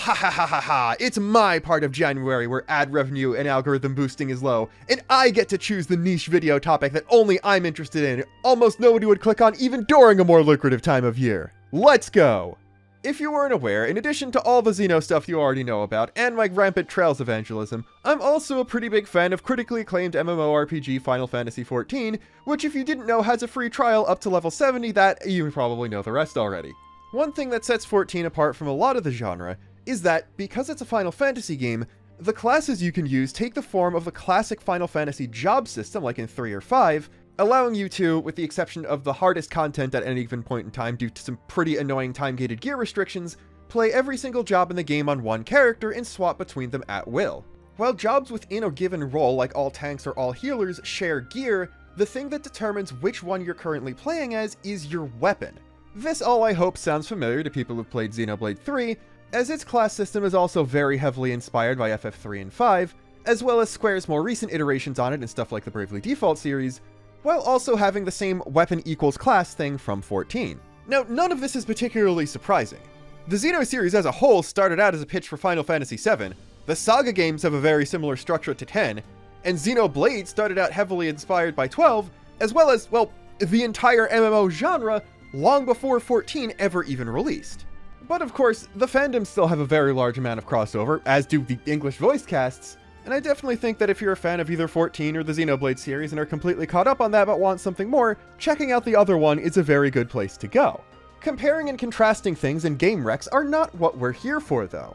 Ha ha ha ha ha, it's my part of January where ad revenue and algorithm boosting is low, and I get to choose the niche video topic that only I'm interested in, almost nobody would click on even during a more lucrative time of year. Let's go! If you weren't aware, in addition to all the Xeno stuff you already know about, and my rampant Trails evangelism, I'm also a pretty big fan of critically acclaimed MMORPG Final Fantasy XIV, which if you didn't know has a free trial up to level 70 that you probably know the rest already. One thing that sets 14 apart from a lot of the genre is that, because it's a Final Fantasy game, the classes you can use take the form of the classic Final Fantasy job system like in 3 or 5, allowing you to, with the exception of the hardest content at any given point in time due to some pretty annoying time-gated gear restrictions, play every single job in the game on one character and swap between them at will. While jobs within a given role, like all tanks or all healers, share gear, the thing that determines which one you're currently playing as is your weapon. This all I hope sounds familiar to people who've played Xenoblade 3, as its class system is also very heavily inspired by FF3 and 5, as well as Square's more recent iterations on it and stuff like the Bravely Default series, while also having the same weapon equals class thing from 14. Now, none of this is particularly surprising. The Xeno series as a whole started out as a pitch for Final Fantasy VII, the Saga games have a very similar structure to 10, and Xenoblade started out heavily inspired by 12, as well as, well, the entire MMO genre long before 14 ever even released. But of course, the fandoms still have a very large amount of crossover, as do the English voice casts, and I definitely think that if you're a fan of either 14 or the Xenoblade series and are completely caught up on that but want something more, checking out the other one is a very good place to go. Comparing and contrasting things in game recs are not what we're here for though.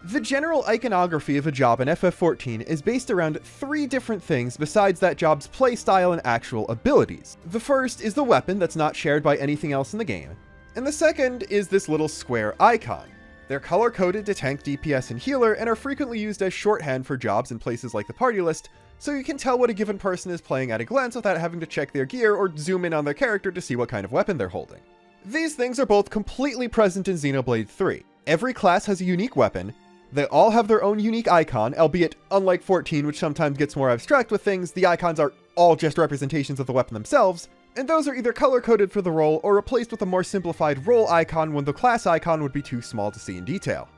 The general iconography of a job in FF14 is based around 3 different things besides that job's playstyle and actual abilities. The first is the weapon that's not shared by anything else in the game, and the second is this little square icon. They're color-coded to tank, DPS, and healer, and are frequently used as shorthand for jobs in places like the party list, so you can tell what a given person is playing at a glance without having to check their gear or zoom in on their character to see what kind of weapon they're holding. These things are both completely present in Xenoblade 3. Every class has a unique weapon, they all have their own unique icon, albeit unlike 14, which sometimes gets more abstract with things, the icons are all just representations of the weapon themselves, and those are either color-coded for the role or replaced with a more simplified role icon when the class icon would be too small to see in detail.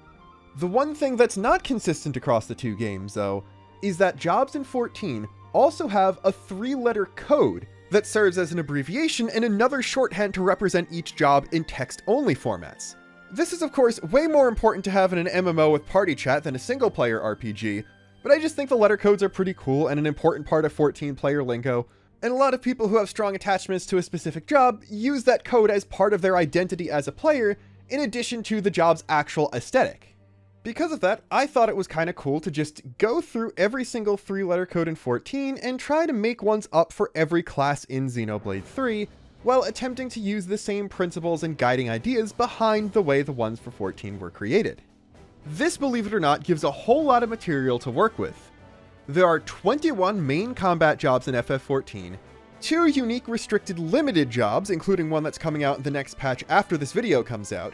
The one thing that's not consistent across the 2 games, though, is that jobs in 14 also have a 3-letter code that serves as an abbreviation and another shorthand to represent each job in text-only formats. This is of course way more important to have in an MMO with party chat than a single-player RPG, but I just think the letter codes are pretty cool and an important part of 14-player lingo, and a lot of people who have strong attachments to a specific job use that code as part of their identity as a player, in addition to the job's actual aesthetic. Because of that, I thought it was kinda cool to just go through every single 3-letter code in 14 and try to make ones up for every class in Xenoblade 3, while attempting to use the same principles and guiding ideas behind the way the ones for 14 were created. This, believe it or not, gives a whole lot of material to work with. There are 21 main combat jobs in FF14, 2 unique restricted limited jobs, including one that's coming out in the next patch after this video comes out,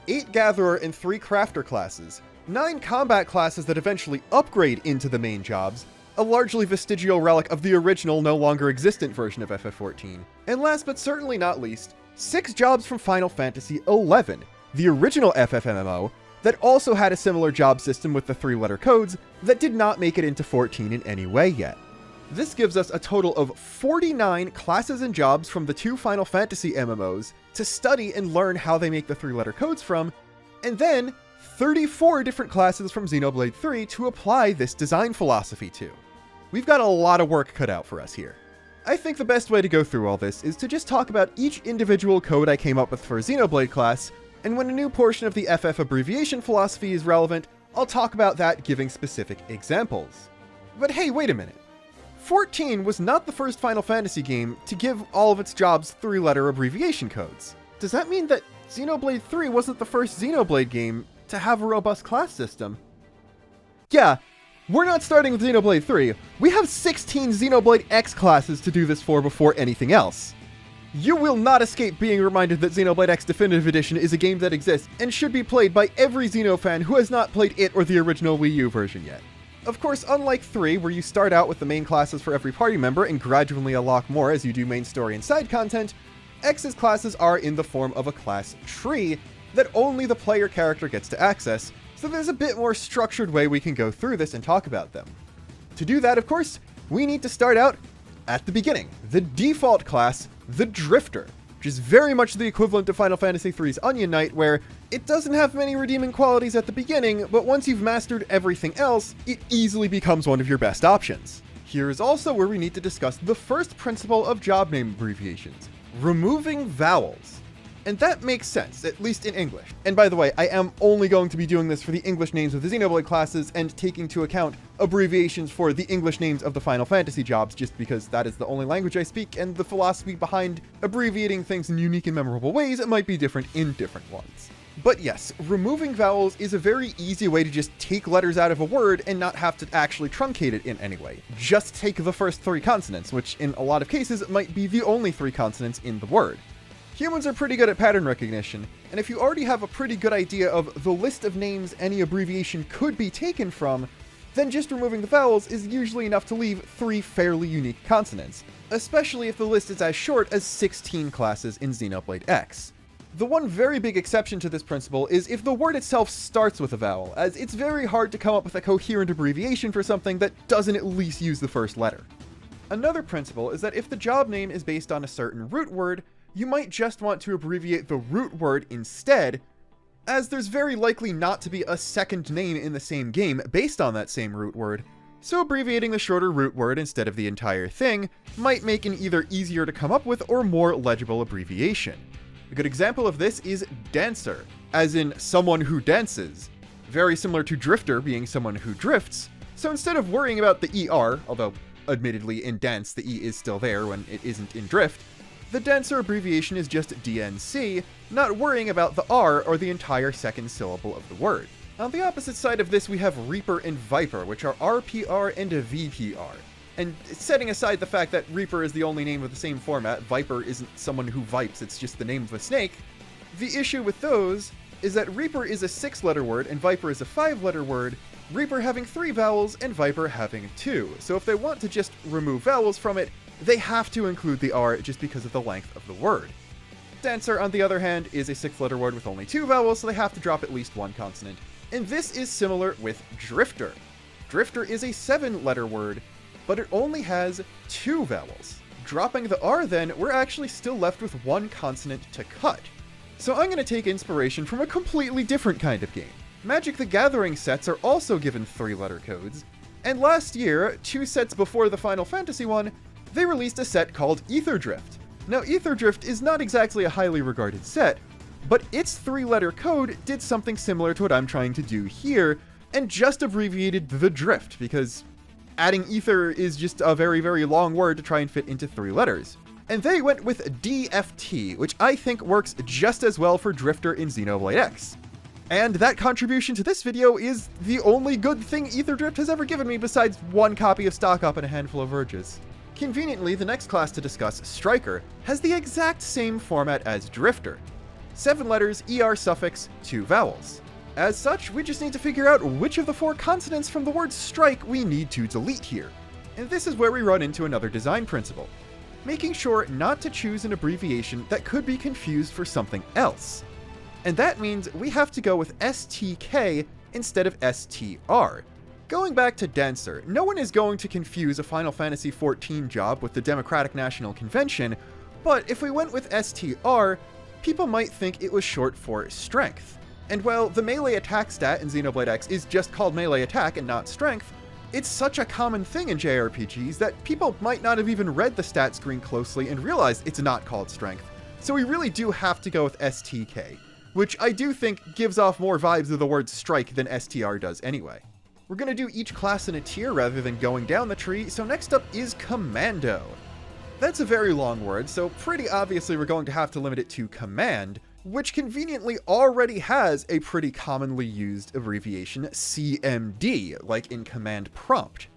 8 Gatherer and 3 Crafter classes, 9 combat classes that eventually upgrade into the main jobs, a largely vestigial relic of the original, no longer existent version of FF14, and last but certainly not least, 6 jobs from Final Fantasy XI, the original FFMMO, that also had a similar job system with the 3-letter codes that did not make it into 14 in any way yet. This gives us a total of 49 classes and jobs from the 2 Final Fantasy MMOs to study and learn how they make the 3-letter codes from, and then 34 different classes from Xenoblade 3 to apply this design philosophy to. We've got a lot of work cut out for us here. I think the best way to go through all this is to just talk about each individual code I came up with for a Xenoblade class, and when a new portion of the FF abbreviation philosophy is relevant, I'll talk about that giving specific examples. But hey, wait a minute. 14 was not the first Final Fantasy game to give all of its jobs 3-letter abbreviation codes. Does that mean that Xenoblade 3 wasn't the first Xenoblade game to have a robust class system? Yeah, we're not starting with Xenoblade 3. We have 16 Xenoblade X classes to do this for before anything else. You will not escape being reminded that Xenoblade X Definitive Edition is a game that exists and should be played by every Xeno fan who has not played it or the original Wii U version yet. Of course, unlike 3, where you start out with the main classes for every party member and gradually unlock more as you do main story and side content, X's classes are in the form of a class tree that only the player character gets to access, So there's a bit more structured way we can go through this and talk about them. To do that, of course, we need to start out at the beginning. The default class, the Drifter, which is very much the equivalent to Final Fantasy III's Onion Knight, where it doesn't have many redeeming qualities at the beginning, but once you've mastered everything else, it easily becomes one of your best options. Here is also where we need to discuss the first principle of job name abbreviations, removing vowels. And that makes sense, at least in English. And by the way, I am only going to be doing this for the English names of the Xenoblade classes and taking into account abbreviations for the English names of the Final Fantasy jobs, just because that is the only language I speak, and the philosophy behind abbreviating things in unique and memorable ways might be different in different ones. But yes, removing vowels is a very easy way to just take letters out of a word and not have to actually truncate it in any way. Just take the first 3 consonants, which in a lot of cases might be the only 3 consonants in the word. Humans are pretty good at pattern recognition, and if you already have a pretty good idea of the list of names any abbreviation could be taken from, then just removing the vowels is usually enough to leave 3 fairly unique consonants, especially if the list is as short as 16 classes in Xenoblade X. The one very big exception to this principle is if the word itself starts with a vowel, as it's very hard to come up with a coherent abbreviation for something that doesn't at least use the first letter. Another principle is that if the job name is based on a certain root word, you might just want to abbreviate the root word instead, as there's very likely not to be a second name in the same game based on that same root word, so abbreviating the shorter root word instead of the entire thing might make an either easier to come up with or more legible abbreviation. A good example of this is dancer, as in someone who dances, very similar to drifter being someone who drifts, so instead of worrying about the ER, although admittedly in dance the E is still there when it isn't in drift, the dancer abbreviation is just DNC, not worrying about the R or the entire second syllable of the word. On the opposite side of this we have Reaper and Viper, which are RPR and VPR. And setting aside the fact that Reaper is the only name of the same format, Viper isn't someone who vipes, it's just the name of a snake, the issue with those is that Reaper is a 6-letter word and Viper is a 5-letter word, Reaper having 3 vowels and Viper having 2. So if they want to just remove vowels from it, they have to include the R just because of the length of the word. Dancer, on the other hand, is a 6-letter word with only 2 vowels, so they have to drop at least 1 consonant. And this is similar with Drifter. Drifter is a 7-letter word, but it only has 2 vowels. Dropping the R then, we're actually still left with 1 consonant to cut. So I'm going to take inspiration from a completely different kind of game. Magic the Gathering sets are also given 3-letter codes, and last year, 2 sets before the Final Fantasy one, they released a set called Ether Drift. Now, Ether Drift is not exactly a highly regarded set, but its 3-letter code did something similar to what I'm trying to do here, and just abbreviated the drift, because adding ether is just a very, very long word to try and fit into 3 letters. And they went with DFT, which I think works just as well for Drifter in Xenoblade X. And that contribution to this video is the only good thing Ether Drift has ever given me besides 1 copy of Stock Up and a handful of Verges. Conveniently, the next class to discuss, Striker, has the exact same format as Drifter. 7 letters, ER suffix, 2 vowels. As such, we just need to figure out which of the 4 consonants from the word strike we need to delete here. And this is where we run into another design principle, making sure not to choose an abbreviation that could be confused for something else. And that means we have to go with STK instead of STR. Going back to Dancer, no one is going to confuse a Final Fantasy XIV job with the Democratic National Convention, but if we went with STR, people might think it was short for strength. And while the melee attack stat in Xenoblade X is just called melee attack and not strength, it's such a common thing in JRPGs that people might not have even read the stat screen closely and realized it's not called strength. So we really do have to go with STK, which I do think gives off more vibes of the word strike than STR does anyway. We're going to do each class in a tier rather than going down the tree, so next up is Commando. That's a very long word, so pretty obviously we're going to have to limit it to Command, which conveniently already has a pretty commonly used abbreviation, CMD, like in Command Prompt.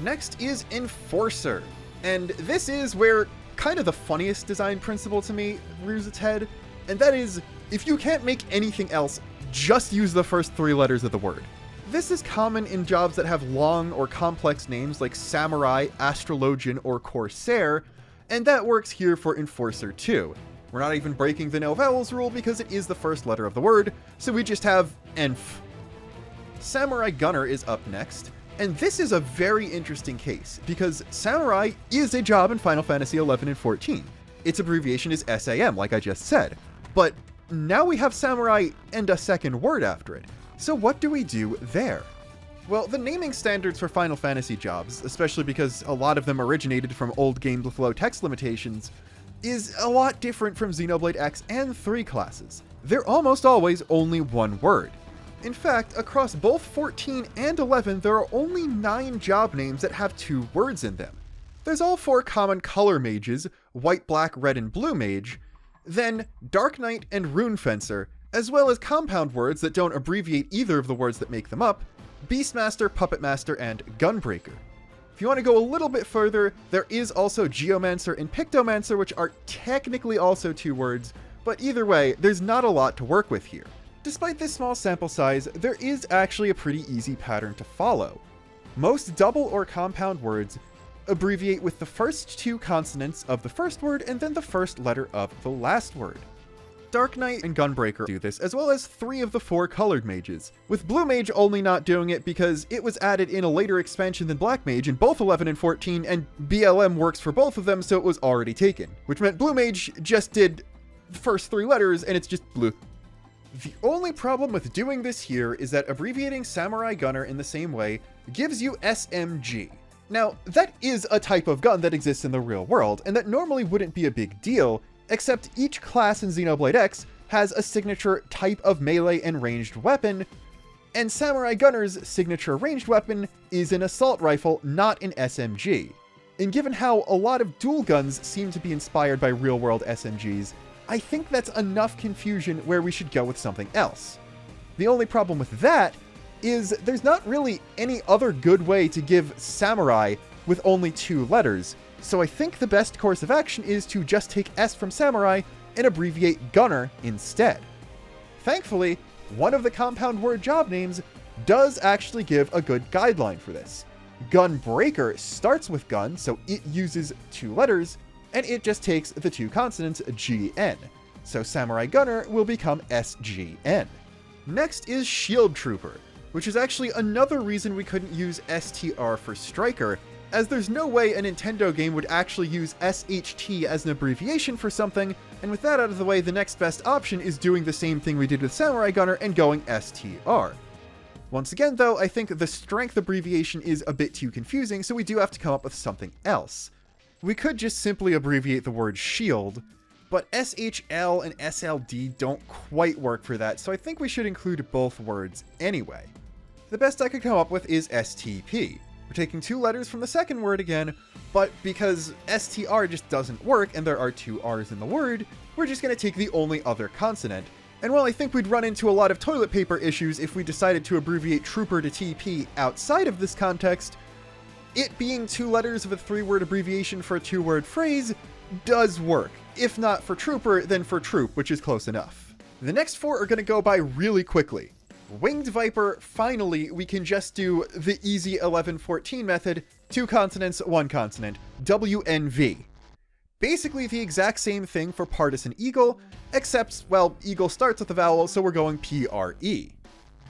Next is Enforcer, and this is where kind of the funniest design principle to me rears its head, and that is, if you can't make anything else, just use the first 3 letters of the word. This is common in jobs that have long or complex names like Samurai, Astrologian, or Corsair, and that works here for Enforcer too. We're not even breaking the no vowels rule because it is the first letter of the word, so we just have ENF. Samurai Gunner is up next, and this is a very interesting case, because Samurai is a job in Final Fantasy XI and XIV. Its abbreviation is SAM, like I just said, but now we have Samurai and a second word after it. So what do we do there? Well, the naming standards for Final Fantasy jobs, especially because a lot of them originated from old games with low text limitations, is a lot different from Xenoblade X and 3 classes. They're almost always only one word. In fact, across both 14 and 11, there are only 9 job names that have 2 words in them. There's all 4 common color mages, White, Black, Red, and Blue Mage, then Dark Knight and Rune Fencer, as well as compound words that don't abbreviate either of the words that make them up, Beastmaster, Puppet Master, and Gunbreaker. If you want to go a little bit further, there is also Geomancer and Pictomancer, which are technically also 2 words, but either way, there's not a lot to work with here. Despite this small sample size, there is actually a pretty easy pattern to follow. Most double or compound words abbreviate with the first 2 consonants of the first word and then the first letter of the last word. Dark Knight and Gunbreaker do this, as well as 3 of the 4 colored mages, with Blue Mage only not doing it because it was added in a later expansion than Black Mage in both 11 and 14, and BLM works for both of them, so it was already taken, which meant Blue Mage just did the first 3 letters and it's just blue. The only problem with doing this here is that abbreviating Samurai Gunner in the same way gives you SMG. Now, that is a type of gun that exists in the real world, and that normally wouldn't be a big deal, except each class in Xenoblade X has a signature type of melee and ranged weapon, and Samurai Gunner's signature ranged weapon is an assault rifle, not an SMG. And given how a lot of dual guns seem to be inspired by real-world SMGs, I think that's enough confusion where we should go with something else. The only problem with that is there's not really any other good way to give Samurai with only 2 letters, so I think the best course of action is to just take S from Samurai and abbreviate Gunner instead. Thankfully, one of the compound word job names does actually give a good guideline for this. Gunbreaker starts with gun, so it uses 2 letters, and it just takes the 2 consonants GN, so Samurai Gunner will become SGN. Next is Shield Trooper, which is actually another reason we couldn't use STR for Striker, as there's no way a Nintendo game would actually use SHT as an abbreviation for something, and with that out of the way, the next best option is doing the same thing we did with Samurai Gunner and going STR. Once again though, I think the strength abbreviation is a bit too confusing, so we do have to come up with something else. We could just simply abbreviate the word shield, but SHL and SLD don't quite work for that, so I think we should include both words anyway. The best I could come up with is STP. We're taking 2 letters from the second word again, but because STR just doesn't work and there are 2 R's in the word, we're just going to take the only other consonant. And while I think we'd run into a lot of toilet paper issues if we decided to abbreviate Trooper to TP outside of this context, it being 2 letters of a 3-word abbreviation for a 2-word phrase does work. If not for Trooper, then for Troop, which is close enough. The next 4 are going to go by really quickly. Winged Viper, finally, we can just do the easy 11-14 method, 2 consonants, 1 consonant, WNV. Basically the exact same thing for Partisan Eagle, except, well, Eagle starts with a vowel, so we're going PRE.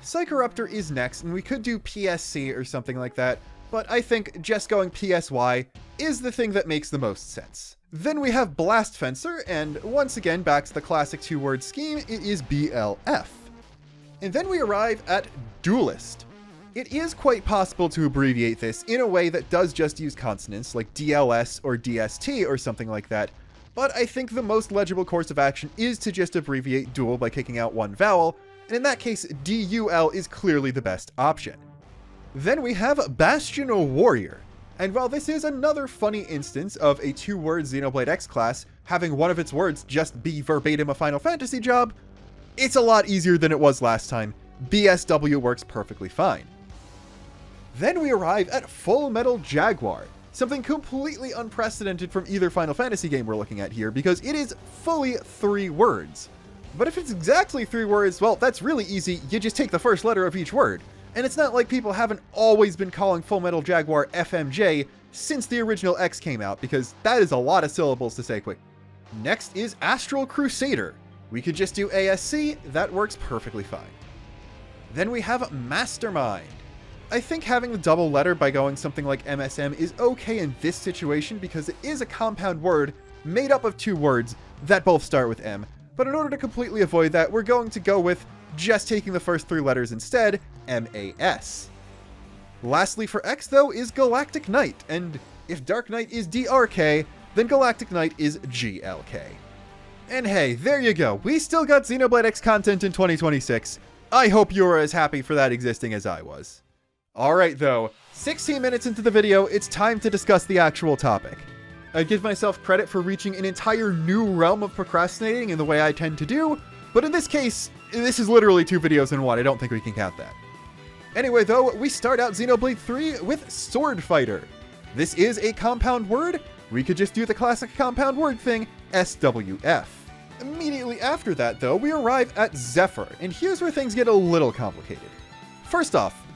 Psychoruptor is next, and we could do PSC or something like that, but I think just going PSY is the thing that makes the most sense. Then we have Blast Fencer, and once again, back to the classic 2-word scheme, it is BLF. And then we arrive at Duelist. It is quite possible to abbreviate this in a way that does just use consonants, like DLS or DST or something like that, but I think the most legible course of action is to just abbreviate dual by kicking out 1 vowel, and in that case, DUL is clearly the best option. Then we have Bastion Warrior, and while this is another funny instance of a 2-word Xenoblade X class having one of its words just be verbatim a Final Fantasy job, it's a lot easier than it was last time. BSW works perfectly fine. Then we arrive at Full Metal Jaguar, something completely unprecedented from either Final Fantasy game we're looking at here, because it is fully 3 words. But if it's exactly 3 words, well, that's really easy. You just take the first letter of each word. And it's not like people haven't always been calling Full Metal Jaguar FMJ since the original X came out, because that is a lot of syllables to say quick. Next is Astral Crusader. We could just do ASC, that works perfectly fine. Then we have Mastermind. I think having the double letter by going something like MSM is okay in this situation because it is a compound word made up of 2 words that both start with M, but in order to completely avoid that, we're going to go with just taking the first 3 letters instead, MAS. Lastly for X though is Galactic Knight, and if Dark Knight is DRK, then Galactic Knight is GLK. And hey, there you go, we still got Xenoblade X content in 2026. I hope you were as happy for that existing as I was. Alright though, 16 minutes into the video, it's time to discuss the actual topic. I give myself credit for reaching an entire new realm of procrastinating in the way I tend to do, but in this case, this is literally 2 videos in one, I don't think we can count that. Anyway though, we start out Xenoblade 3 with Sword Fighter. This is a compound word, we could just do the classic compound word thing, SWF. Immediately after that though, we arrive at Zephyr, and here's where things get a little complicated. First off,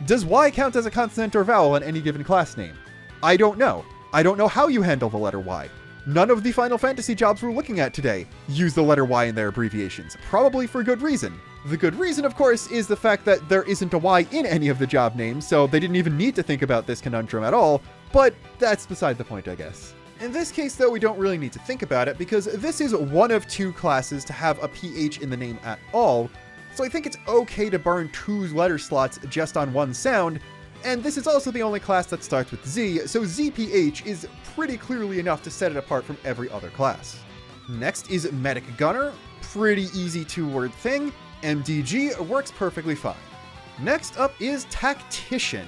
does Y count as a consonant or vowel in any given class name? I don't know. I don't know how you handle the letter Y. None of the Final Fantasy jobs we're looking at today use the letter Y in their abbreviations, probably for good reason. The good reason, of course, is the fact that there isn't a Y in any of the job names, so they didn't even need to think about this conundrum at all, but that's beside the point, I guess. In this case, though, we don't really need to think about it, because this is one of 2 classes to have a PH in the name at all, so I think it's okay to burn 2 letter slots just on 1 sound, and this is also the only class that starts with Z, so ZPH is pretty clearly enough to set it apart from every other class. Next is Medic Gunner, pretty easy 2-word thing. MDG works perfectly fine. Next up is Tactician,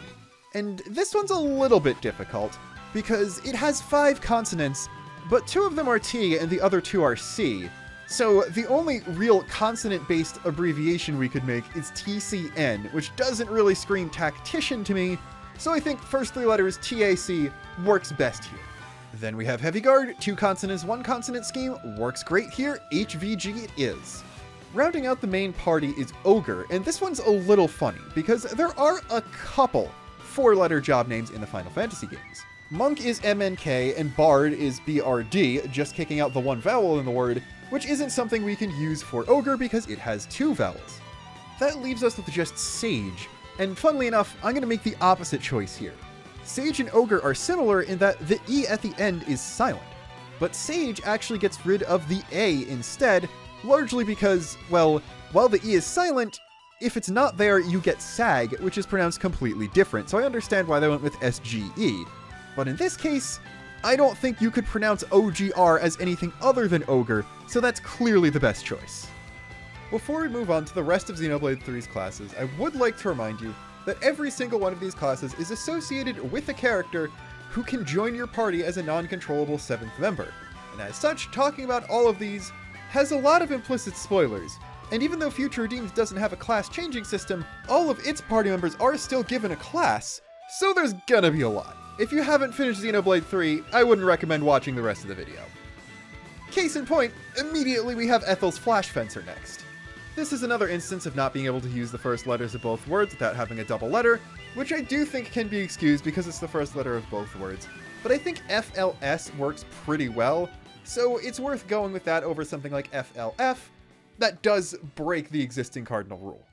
and this one's a little bit difficult, because it has 5 consonants, but 2 of them are T and the other 2 are C. So the only real consonant-based abbreviation we could make is TCN, which doesn't really scream tactician to me, so I think first 3 letters TAC works best here. Then we have Heavy Guard, 2 consonants, 1 consonant scheme, works great here, HVG it is. Rounding out the main party is Ogre, and this one's a little funny, because there are a couple 4-letter job names in the Final Fantasy games. Monk is MNK, and Bard is BRD, just kicking out the 1 vowel in the word, which isn't something we can use for Ogre because it has 2 vowels. That leaves us with just Sage, and funnily enough, I'm going to make the opposite choice here. Sage and Ogre are similar in that the E at the end is silent, but Sage actually gets rid of the A instead, largely because, well, while the E is silent, if it's not there, you get Sag, which is pronounced completely different, so I understand why they went with SGE. But in this case, I don't think you could pronounce OGR as anything other than Ogre, so that's clearly the best choice. Before we move on to the rest of Xenoblade 3's classes, I would like to remind you that every single one of these classes is associated with a character who can join your party as a non-controllable 7th member. And as such, talking about all of these has a lot of implicit spoilers, and even though Future Redeemed doesn't have a class-changing system, all of its party members are still given a class, so there's gonna be a lot. If you haven't finished Xenoblade 3, I wouldn't recommend watching the rest of the video. Case in point, immediately we have Ethel's Flash Fencer next. This is another instance of not being able to use the first letters of both words without having a double letter, which I do think can be excused because it's the first letter of both words, but I think FLS works pretty well, so it's worth going with that over something like FLF. That does break the existing cardinal rule.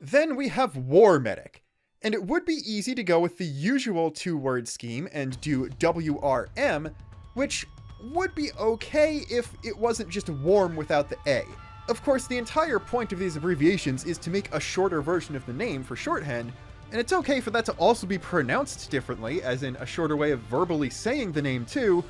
Then we have War Medic. And it would be easy to go with the usual 2-word scheme and do WRM, which would be okay if it wasn't just warm without the A. Of course, the entire point of these abbreviations is to make a shorter version of the name for shorthand, and it's okay for that to also be pronounced differently, as in a shorter way of verbally saying the name too,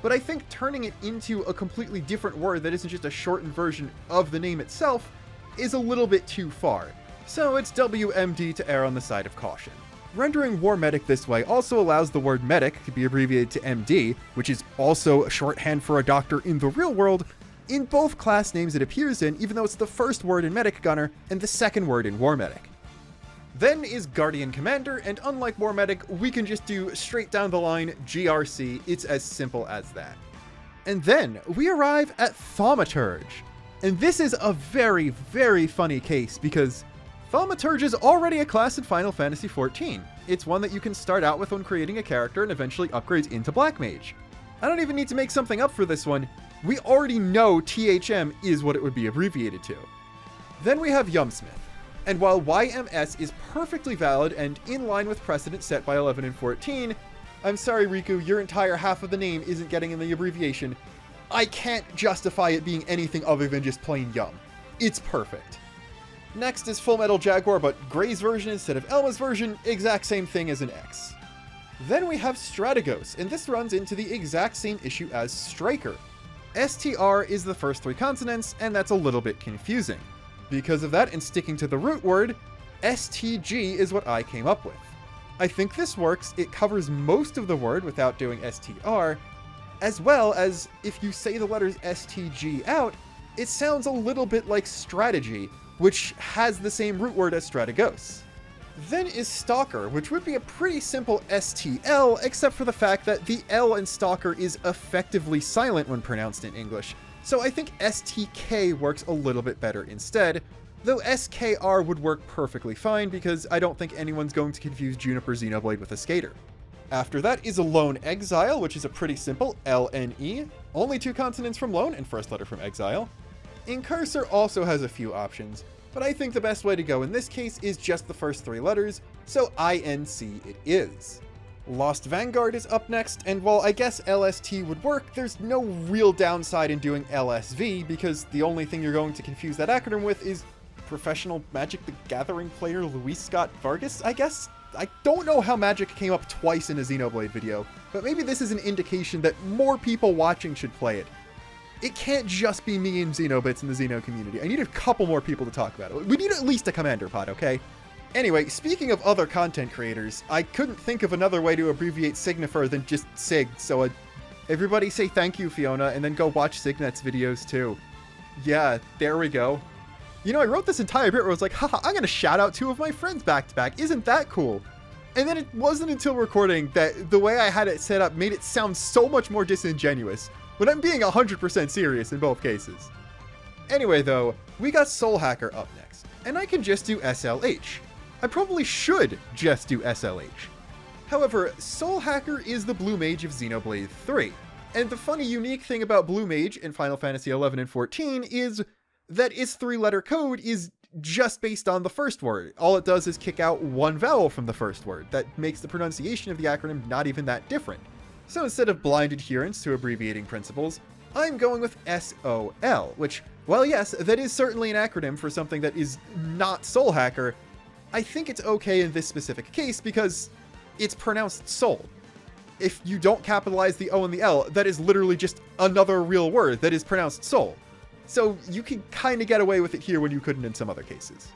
but I think turning it into a completely different word that isn't just a shortened version of the name itself is a little bit too far. So it's WMD to err on the side of caution. Rendering War Medic this way also allows the word medic to be abbreviated to MD, which is also shorthand for a doctor in the real world, in both class names it appears in, even though it's the first word in Medic Gunner and the second word in War Medic. Then is Guardian Commander, and unlike War Medic, we can just do straight down the line GRC, it's as simple as that. And then we arrive at Thaumaturge. And this is a very, very funny case because Thaumaturge is already a class in Final Fantasy XIV. It's one that you can start out with when creating a character and eventually upgrades into Black Mage. I don't even need to make something up for this one. We already know THM is what it would be abbreviated to. Then we have Yumsmith. And while YMS is perfectly valid and in line with precedent set by 11 and 14, I'm sorry Riku, your entire half of the name isn't getting in the abbreviation. I can't justify it being anything other than just plain yum. It's perfect. Next is Full Metal Jaguar, but Gray's version instead of Elma's version, exact same thing as an X. Then we have Strategos, and this runs into the exact same issue as Striker. STR is the first 3 consonants, and that's a little bit confusing. Because of that, and sticking to the root word, STG is what I came up with. I think this works, it covers most of the word without doing STR, as well as if you say the letters STG out, it sounds a little bit like strategy, which has the same root word as Strategos. Then is Stalker, which would be a pretty simple STL, except for the fact that the L in Stalker is effectively silent when pronounced in English, so I think STK works a little bit better instead, though SKR would work perfectly fine because I don't think anyone's going to confuse Juniper Xenoblade with a skater. After that is Lone Exile, which is a pretty simple LNE, only 2 consonants from Lone and first letter from Exile. Incursor also has a few options, but I think the best way to go in this case is just the first 3 letters, so INC it is. Lost Vanguard is up next, and while I guess LST would work, there's no real downside in doing LSV, because the only thing you're going to confuse that acronym with is Professional Magic the Gathering player Luis Scott Vargas, I guess? I don't know how Magic came up twice in a Xenoblade video, but maybe this is an indication that more people watching should play it. It can't just be me and Xenobits in the Xeno community. I need a couple more people to talk about it. We need at least a Commander pod, okay? Anyway, speaking of other content creators, I couldn't think of another way to abbreviate Signifer than just Sig, so everybody say thank you, Fiona, and then go watch Signet's videos too. Yeah, there we go. You know, I wrote this entire bit where I was like, haha, I'm gonna shout out 2 of my friends back to back. Isn't that cool? And then it wasn't until recording that the way I had it set up made it sound so much more disingenuous, when I'm being 100% serious in both cases. Anyway though, we got Soul Hacker up next, and I can just do SLH. I probably should just do SLH. However, Soul Hacker is the Blue Mage of Xenoblade 3, and the funny unique thing about Blue Mage in Final Fantasy 11 and 14 is that its 3-letter code is just based on the first word. All it does is kick out 1 vowel from the first word. That makes the pronunciation of the acronym not even that different. So instead of blind adherence to abbreviating principles, I'm going with SOL, which, while yes, that is certainly an acronym for something that is not Soul Hacker, I think it's okay in this specific case because it's pronounced soul. If you don't capitalize the O and the L, that is literally just another real word that is pronounced soul. So you can kind of get away with it here when you couldn't in some other cases.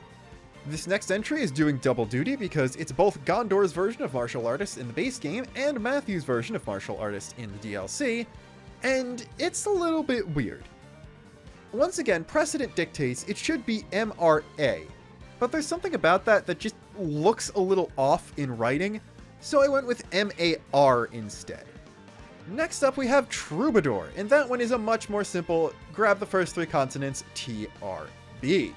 This next entry is doing double duty because it's both Gondor's version of Martial Artist in the base game and Matthew's version of Martial Artist in the DLC, and it's a little bit weird. Once again, precedent dictates it should be MRA, but there's something about that that just looks a little off in writing, so I went with MAR instead. Next up we have Troubadour, and that one is a much more simple, grab the first 3 consonants, TRB.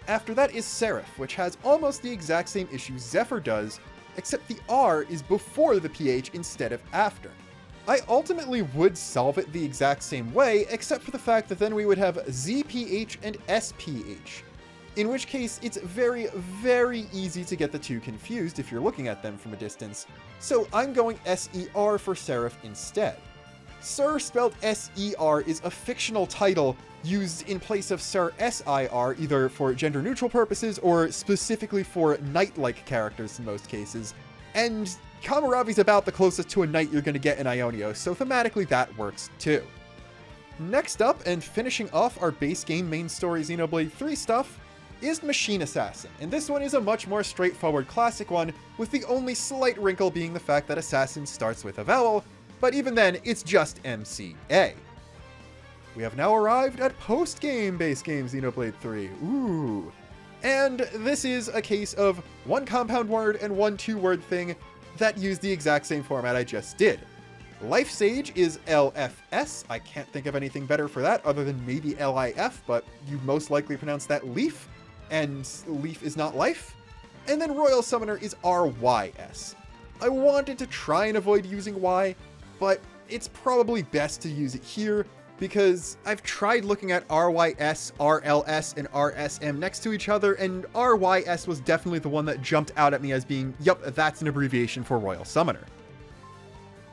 After that is Seraph, which has almost the exact same issue Zephyr does, except the R is before the PH instead of after. I ultimately would solve it the exact same way, except for the fact that then we would have ZPH and SPH, in which case it's very, very easy to get the 2 confused if you're looking at them from a distance, so I'm going SER for Seraph instead. Sir spelled S-E-R is a fictional title used in place of Sir S-I-R, either for gender-neutral purposes or specifically for knight-like characters in most cases, and Kamaravi's about the closest to a knight you're going to get in Ionio, so thematically that works too. Next up, and finishing off our base game main story Xenoblade 3 stuff, is Machine Assassin, and this one is a much more straightforward classic one, with the only slight wrinkle being the fact that Assassin starts with a vowel, but even then, it's just MCA. We have now arrived at post-game base game Xenoblade 3, ooh. And this is a case of 1 compound word and 1 2-word thing that use the exact same format I just did. Life Sage is LFS, I can't think of anything better for that other than maybe LIF, but you most likely pronounce that Leaf, and Leaf is not life. And then Royal Summoner is RYS. I wanted to try and avoid using Y, but it's probably best to use it here, because I've tried looking at RYS, RLS, and RSM next to each other, and RYS was definitely the one that jumped out at me as being, yup, that's an abbreviation for Royal Summoner.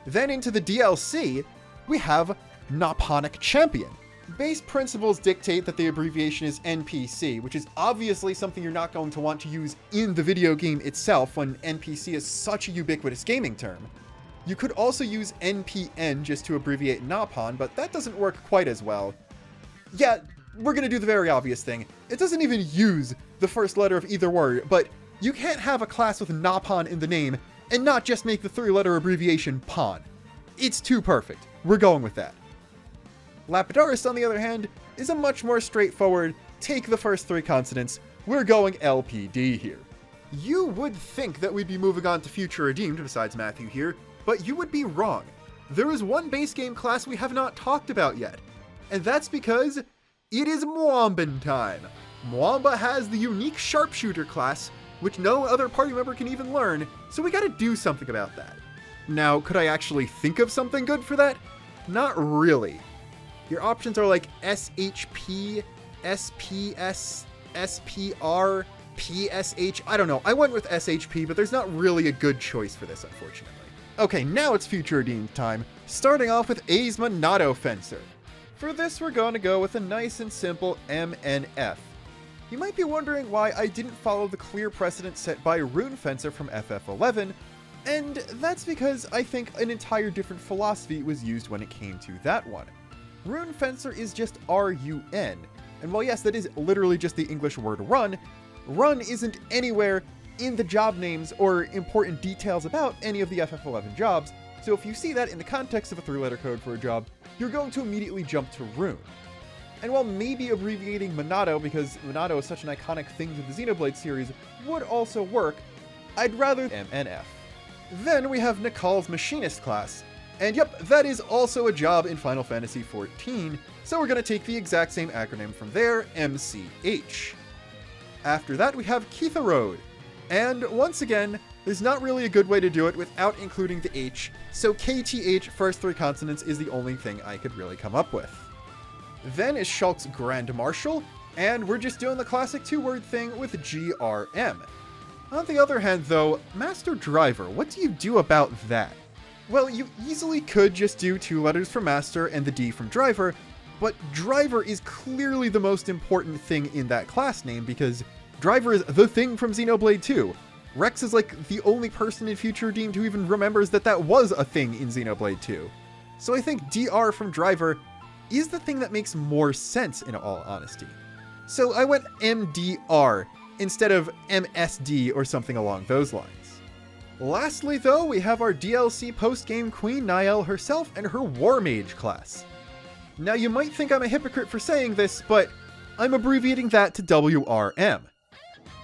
Then into the DLC, we have Noponic Champion. Base principles dictate that the abbreviation is NPC, which is obviously something you're not going to want to use in the video game itself when NPC is such a ubiquitous gaming term. You could also use NPN just to abbreviate Nopon, but that doesn't work quite as well. Yeah, we're gonna do the very obvious thing. It doesn't even use the first letter of either word, but you can't have a class with Nopon in the name and not just make the 3-letter abbreviation Pon. It's too perfect. We're going with that. Lapidaris, on the other hand, is a much more straightforward, take the first 3 consonants, we're going LPD here. You would think that we'd be moving on to Future Redeemed besides Matthew here, but you would be wrong. There is one base game class we have not talked about yet, and that's because it is Mwamban time. Mwamba has the unique Sharpshooter class, which no other party member can even learn, so we gotta do something about that. Now, could I actually think of something good for that? Not really. Your options are like SHP, SPS, SPR, PSH, I don't know. I went with SHP, but there's not really a good choice for this, unfortunately. Okay, now it's Future Redeemed time, starting off with A's Monado Fencer. For this, we're going to go with a nice and simple MNF. You might be wondering why I didn't follow the clear precedent set by Rune Fencer from FF11, and that's because I think an entire different philosophy was used when it came to that one. Rune Fencer is just RUN, and while yes, that is literally just the English word run, run isn't anywhere in the job names or important details about any of the FF11 jobs, so if you see that in the context of a 3-letter code for a job, you're going to immediately jump to Rune. And while maybe abbreviating Monado, because Monado is such an iconic thing to the Xenoblade series, would also work, I'd rather MNF. Then we have Nikal's Machinist class, and yep, that is also a job in Final Fantasy XIV, so we're going to take the exact same acronym from there, MCH. After that we have Keitha Road, and once again, there's not really a good way to do it without including the H, so KTH first 3 consonants is the only thing I could really come up with. Then is Shulk's Grand Marshal, and we're just doing the classic 2-word thing with GRM. On the other hand though, Master Driver, what do you do about that? Well, you easily could just do 2 letters for Master and the D from Driver, but Driver is clearly the most important thing in that class name because Driver is the thing from Xenoblade 2. Rex is like the only person in Future Redeemed who even remembers that that was a thing in Xenoblade 2. So I think DR from Driver is the thing that makes more sense in all honesty. So I went MDR instead of MSD or something along those lines. Lastly though, we have our DLC post-game queen Niall herself and her War Mage class. Now you might think I'm a hypocrite for saying this, but I'm abbreviating that to WRM.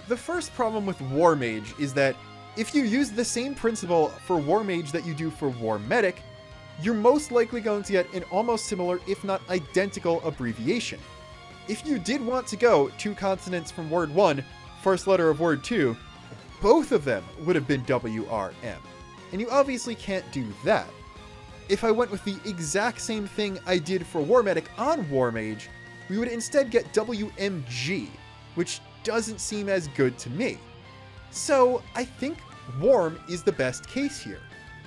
The first problem with War Mage is that if you use the same principle for War Mage that you do for War Medic, you're most likely going to get an almost similar, if not identical, abbreviation. If you did want to go 2 consonants from word 1, first letter of word 2, both of them would have been WRM, and you obviously can't do that. If I went with the exact same thing I did for War Medic on War Mage, we would instead get WMG, which doesn't seem as good to me. So I think Warm is the best case here.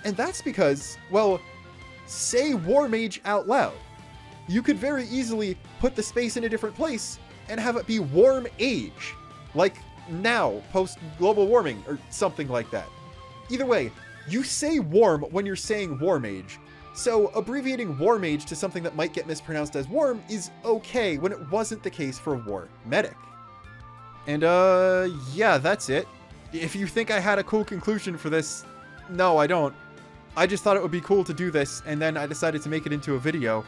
And that's because, well, say War Mage out loud. You could very easily put the space in a different place and have it be Warm Age, like now, post global warming, or something like that. Either way, you say warm when you're saying War Mage, so abbreviating War Mage to something that might get mispronounced as Worm is okay when it wasn't the case for War Medic. And yeah, that's it. If you think I had a cool conclusion for this, no, I don't. I just thought it would be cool to do this, and then I decided to make it into a video.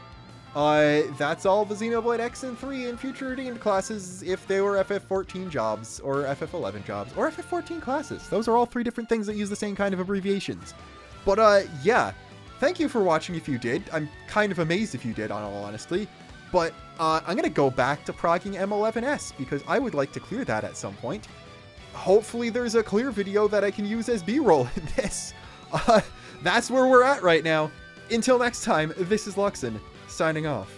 That's all the Xenoblade X and 3 and Future Redeemed classes if they were FF14 jobs, or FF11 jobs, or FF14 classes. Those are all 3 different things that use the same kind of abbreviations. But yeah, thank you for watching if you did. I'm kind of amazed if you did, on all honesty. But I'm gonna go back to progging M11S, because I would like to clear that at some point. Hopefully there's a clear video that I can use as B-roll in this. That's where we're at right now. Until next time, this is Luxon, signing off.